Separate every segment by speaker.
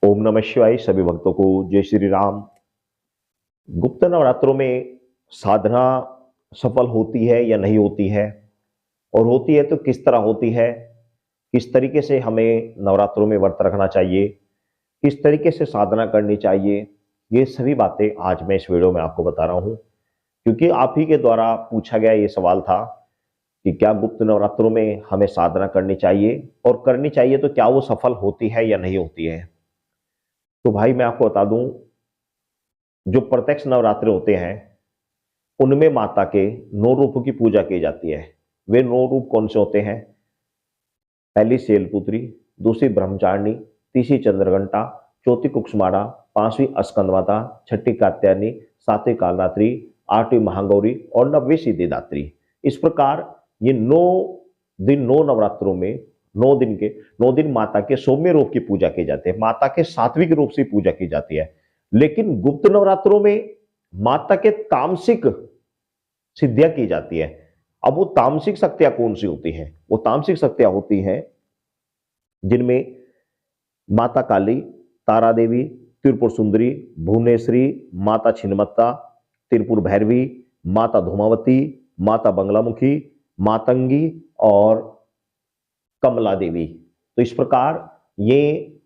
Speaker 1: ओम नमः शिवाय। सभी भक्तों को जय श्री राम। गुप्त नवरात्रों में साधना सफल होती है या नहीं होती है, और होती है तो किस तरह होती है, किस तरीके से हमें नवरात्रों में व्रत रखना चाहिए, किस तरीके से साधना करनी चाहिए, ये सभी बातें आज मैं इस वीडियो में आपको बता रहा हूं। क्योंकि आप ही के द्वारा पूछा गया ये सवाल था कि क्या गुप्त नवरात्रों में हमें साधना करनी चाहिए, और करनी चाहिए तो क्या वो सफल होती है या नहीं होती है। तो भाई मैं आपको बता दूं, जो प्रत्यक्ष नवरात्र होते हैं उनमें माता के 9 रूपों की पूजा की जाती है। वे 9 रूप कौन से होते हैं? पहली शैलपुत्री, दूसरी ब्रह्मचारिणी, तीसरी चंद्रघंटा, चौथी कुष्मांडा, पांचवी स्कंदमाता, छठी कात्यायनी, सातवीं कालरात्रि, आठवीं महागौरी और 9वीं सिद्धिदात्री। इस प्रकार ये 9 दिन 9 नवरात्रों में 9 दिन माता के सौम्य रूप की पूजा की जाती है, माता के सात्विक रूप से पूजा की जाती है। लेकिन गुप्त नवरात्रों में माता के तामसिक सिद्धियां की जाती है। अब वो तामसिक शक्तियां कौन सी होती हैं? वो तामसिक शक्तियां होती हैं जिनमें माता काली, तारा देवी, त्रिपुर सुंदरी, भुवनेश्वरी, माता छिन्नमस्ता, त्रिपुर भैरवी, माता धूमावती, माता बंगलामुखी, मातंगी और कमला देवी। तो इस प्रकार ये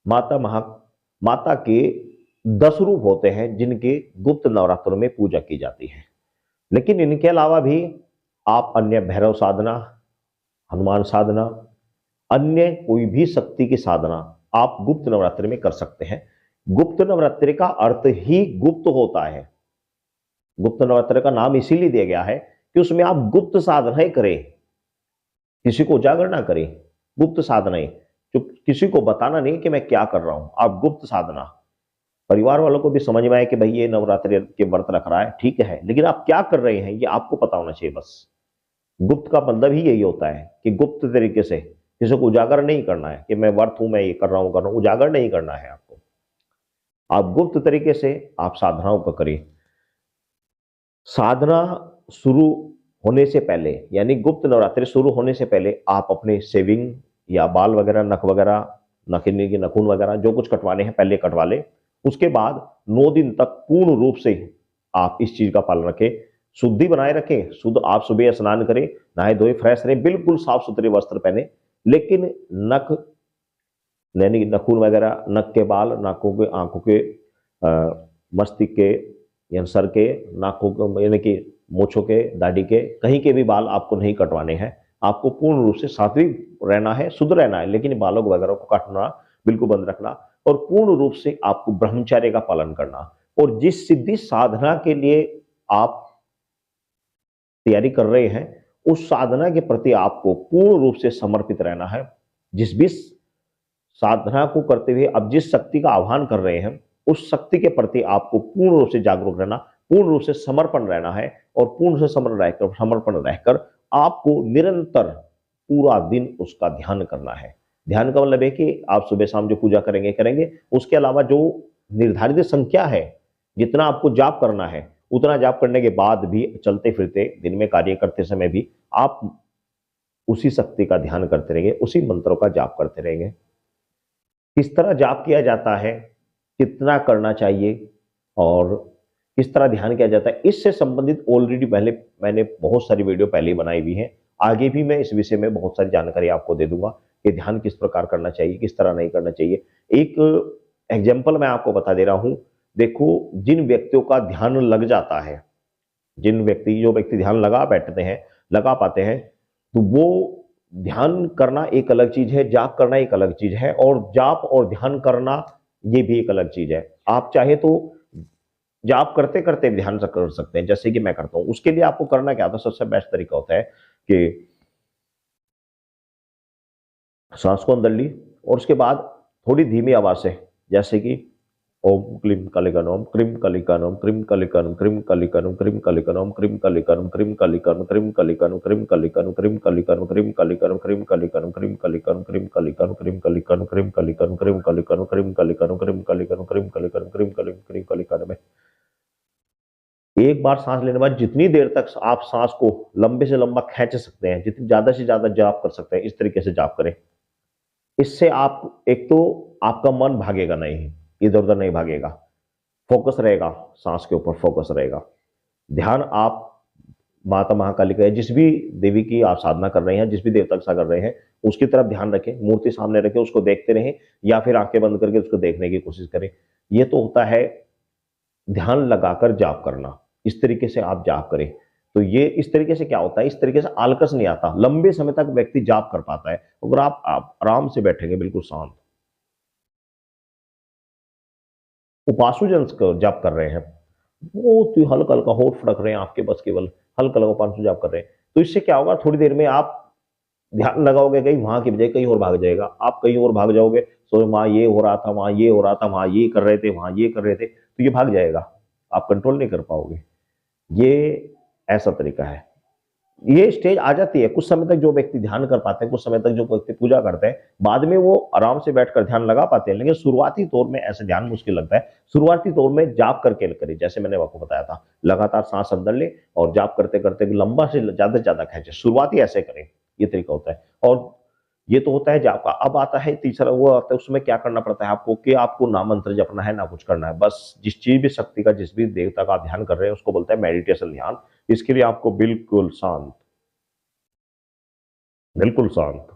Speaker 1: माता महा माता के 10 रूप होते हैं जिनके गुप्त नवरात्रों में पूजा की जाती है। लेकिन इनके अलावा भी आप अन्य भैरव साधना, हनुमान साधना, अन्य कोई भी शक्ति की साधना आप गुप्त नवरात्रि में कर सकते हैं। गुप्त नवरात्रि का अर्थ ही गुप्त होता है। गुप्त नवरात्रि का नाम इसीलिए दिया गया है कि उसमें आप गुप्त साधनाएं करें, किसी को उजागर ना करें। गुप्त साधनाएं जो किसी को बताना नहीं कि मैं क्या कर रहा हूं, आप गुप्त साधना। परिवार वालों को भी समझ में आए कि भाई ये नवरात्रि के व्रत रख रहा है, ठीक है, लेकिन आप क्या कर रहे हैं ये आपको पता होना चाहिए। बस गुप्त का मतलब ही यही होता है कि गुप्त तरीके से किसी को उजागर नहीं करना है कि मैं व्रत हूं, मैं ये कर रहा हूं, उजागर नहीं करना है आपको। आप गुप्त तरीके से आप साधनाओं को करें। साधना शुरू होने से पहले, यानी गुप्त नवरात्रि शुरू होने से पहले आप अपने सेविंग या बाल वगैरह, नख वगैरह, नखिने की नखून वगैरह जो कुछ कटवाने हैं पहले कटवा ले। उसके बाद 9 दिन तक पूर्ण रूप से आप इस चीज का पालन रखें, शुद्धि बनाए रखें। शुद्ध आप सुबह स्नान करें, नहाए धोए फ्रेश रहें, बिल्कुल साफ सुथरे वस्त्र पहने। लेकिन नख, यानी नखून वगैरह, नख के बाल, नाकों के, आंखों के, मस्तिष्क के या सर के, नाकों के, यानी कि मूछों के, दाढ़ी के, कहीं के भी बाल आपको नहीं कटवाने हैं। आपको पूर्ण रूप से सात्विक रहना है, शुद्ध रहना है, लेकिन बालों वगैरह को काटना बिल्कुल बंद रखना, और पूर्ण रूप से आपको ब्रह्मचर्य का पालन करना। और जिस सिद्धि साधना के लिए आप तैयारी कर रहे हैं उस साधना के प्रति आपको पूर्ण रूप से समर्पित रहना है। जिस भी साधना को करते हुए अब जिस शक्ति का आह्वान कर रहे हैं उस शक्ति के प्रति आपको पूर्ण रूप से जागरूक रहना, पूर्ण रूप से समर्पण रहना है। और पूर्ण से समर्पण रहकर आपको निरंतर पूरा दिन उसका ध्यान करना है। ध्यान का मतलब है कि आप सुबह शाम जो पूजा करेंगे करेंगे, उसके अलावा जो निर्धारित संख्या है, जितना आपको जाप करना है उतना जाप करने के बाद भी चलते फिरते दिन में कार्य करते समय भी आप उसी शक्ति का ध्यान करते रहेंगे, उसी मंत्रों का जाप करते रहेंगे। किस तरह जाप किया जाता है, कितना करना चाहिए और किस तरह ध्यान किया जाता है, इससे संबंधित ऑलरेडी पहले मैंने बहुत सारी वीडियो पहले बनाई हुई है। आगे भी मैं इस विषय में बहुत सारी जानकारी आपको दे दूंगा कि ध्यान किस प्रकार करना चाहिए, किस तरह नहीं करना चाहिए। एक एग्जाम्पल मैं आपको बता दे रहा हूं। देखो, जिन व्यक्तियों का ध्यान लग जाता है, जो व्यक्ति ध्यान लगा बैठते हैं, लगा पाते हैं, तो वो ध्यान करना एक अलग चीज है, जाप करना एक अलग चीज है, और जाप और ध्यान करना ये भी एक अलग चीज है। आप चाहे तो जाप करते करते ध्यान कर सकते हैं, जैसे कि मैं करता हूं। उसके लिए आपको करना क्या होता है, सबसे बेस्ट तरीका होता है कि सांस को अंदर ली और उसके बाद थोड़ी धीमी आवाज से, जैसे कि ओम क्लीम कलिकनोम क्रीम कलिकनोम क्रीम कलिकनम क्रीम कलिकनम क्रीम कलिकनोम क्रीम कलिकनम क्रीम कलिकनम क्रीम कलिकनम क्रीम कलिकनम क्रीम कलिकनम क्रीम कलिकनम क्रीम कलिकनम क्रीम कलिकनम क्रीम कलिकनम क्रीम कलिकनम क्रीम कलिकनम क्रीम कलिकनम क्रीम कलिकनम क्रीम कलिकनम क्रीम कलिकनम क्रीम कलिकनम क्रीम कलिकनम। एक बार सांस लेने के बाद जितनी देर तक आप सांस को लंबे से लंबा खींच सकते हैं, जितनी ज्यादा से ज्यादा जाप कर सकते हैं, इस तरीके से जाप करें। इससे आप एक तो आपका मन भागेगा नहीं, इधर-उधर नहीं भागेगा, फोकस रहेगा, सांस के ऊपर फोकस रहेगा। ध्यान आप माता महाकाली का जिस भी देवी की आप साधना कर रहे हैं, जिस भी देवता की साधना कर रहे हैं, उसकी तरफ ध्यान रखें, मूर्ति सामने रखें, उसको देखते रहें या फिर आंखें बंद करके उसको देखने की कोशिश करें। ये तो होता है ध्यान लगाकर जाप करना, इस तरीके से आप जाप करें। तो ये इस तरीके से क्या होता है, इस तरीके से आलकस नहीं आता, लंबे समय तक व्यक्ति जाप कर पाता है। अगर आप आराम से बैठेंगे बिल्कुल शांत, उपासु जन जाप कर रहे हैं, वो तो हल्का हल्का होठ फड़क रहे हैं आपके, बस केवल हल्का हल्का उपासु जाप कर रहे हैं, तो इससे क्या होगा, थोड़ी देर में आप ध्यान लगाओगे कहीं वहां की बजाय कहीं और भाग जाएगा, आप कहीं और भाग जाओगे, सो वहां ये हो रहा था, वहां ये हो रहा था, वहां ये कर रहे थे, वहां ये कर रहे थे, तो ये भाग जाएगा, आप कंट्रोल नहीं कर पाओगे। ये ऐसा तरीका है। ये स्टेज आ जाती है कुछ समय तक, जो व्यक्ति ध्यान कर पाते हैं, कुछ समय तक जो व्यक्ति पूजा करते हैं, बाद में वो आराम से बैठकर ध्यान लगा पाते हैं, लेकिन शुरुआती तौर में ऐसे ध्यान मुश्किल लगता है। शुरुआती तौर में जाप करके करें, जैसे मैंने आपको बताया था, लगातार सांस अंदर ले और जाप करते करते लंबा से ज्यादा खींचे, शुरुआती ऐसे करें, ये तरीका होता है। और ये तो होता है जाप का। अब आता है तीसरा, वो आता है उसमें क्या करना पड़ता है आपको, कि आपको ना मंत्र जपना है ना कुछ करना है, बस जिस चीज भी शक्ति का, जिस भी देवता का आप ध्यान कर रहे हैं उसको बोलते हैं मेडिटेशन ध्यान। इसके लिए आपको बिल्कुल शांत, बिल्कुल शांत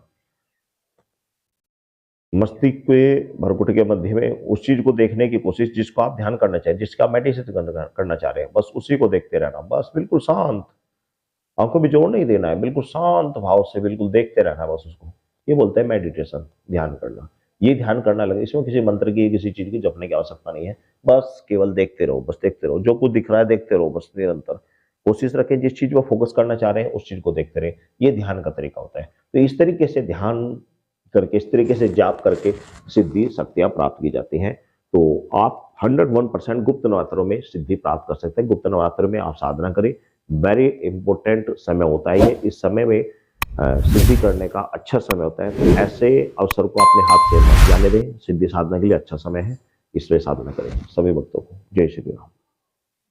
Speaker 1: मस्तिष्क के भरकुट के मध्य में उस चीज को देखने की कोशिश जिसको आप ध्यान करना चाहिए, जिसका मेडिटेशन करना चाह रहे हैं, बस उसी को देखते रहना, बस बिल्कुल शांत, आंखों में जोर नहीं देना है, बिल्कुल शांत भाव से बिल्कुल देखते रहना है बस उसको। ये बोलते हैं मेडिटेशन, ध्यान करना। ये ध्यान करना लगे, इसमें किसी मंत्र की, किसी चीज की जपने की आवश्यकता नहीं है, बस केवल देखते रहो, बस देखते रहो, जो कुछ दिख रहा है देखते रहो, बस निरंतर कोशिश रखें जिस चीज पर फोकस करना चाह रहे हैं उस चीज को देखते रहे। ये ध्यान का तरीका होता है। तो इस तरीके से ध्यान करके, इस तरीके से जाप करके सिद्धि शक्तियां प्राप्त की जाती हैं। तो आप 101% गुप्त नवरात्रों में सिद्धि प्राप्त कर सकते हैं। गुप्त नवरात्र में आप साधना करें, वेरी इंपॉर्टेंट समय होता है ये, इस समय में सिद्धि करने का अच्छा समय होता है। तो ऐसे अवसर को अपने हाथ से मत जाने दें, सिद्धि साधना के लिए अच्छा समय है, इसलिए साधना करें। सभी भक्तों को जय श्री राम।